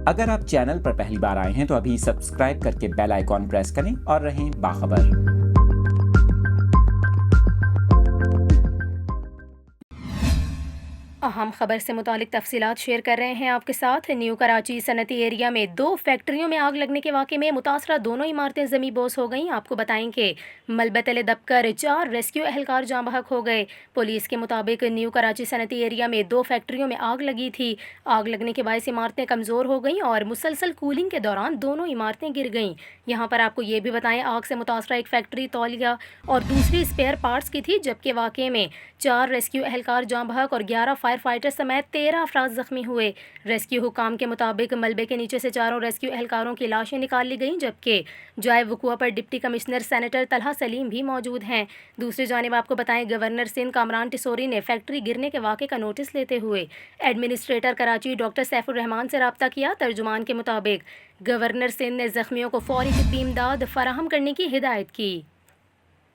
अगर आप चैनल पर पहली बार आए हैं तो अभी सब्सक्राइब करके बेल आइकॉन प्रेस करें और रहें बाखबर। अहम खबर से मुतालिक तफसीलात शेयर कर रहे हैं आपके साथ। न्यू कराची सनती एरिया में 2 फैक्ट्रियों में आग लगने के वाक़े में मुतासरा दोनों इमारतें ज़मी बोस हो गईं। आपको बताएं कि मलबे तले दबकर 4 रेस्क्यू एहलकार जाँ बहक हो गए। पुलिस के मुताबिक न्यू कराची सनती एरिया में 2 फैक्ट्रियों में आग लगी थी। आग लगने के बायस इमारतें कमज़ोर हो गईं और मुसलसल कूलिंग के दौरान दोनों इमारतें गिर गईं। यहाँ पर आपको ये भी बताएं, आग से मुतासरा एक फैक्ट्री तौलिया और दूसरी स्पेयर पार्ट्स की थी, जबकि वाक़े में 4 रेस्क्यू एहलकार जाँ बहक और 11 फायर फाइटर समेत 13 अफराद जख्मी हुए। रेस्क्यू हुकाम के मुताबिक मलबे के नीचे से चारों रेस्क्यू एहलकारों की लाशें निकाल ली गईं, जबकि जाए वकुआ पर deputy commissioner senator Talha Salim भी मौजूद हैं। दूसरी जानिब आपको बताएं, गवर्नर सिंध कामरान टिसोरी ने फैक्ट्री गिरने के वाक़े का नोटिस लेते हुए एडमिनिस्ट्रेटर कराची डॉक्टर सैफुर रहमान से रब्ता किया। तर्जुमान के मुताबिक गवर्नर सिंध ने जख्मियों को फौरी तिब्बी इमदाद फराहम करने की हिदायत की।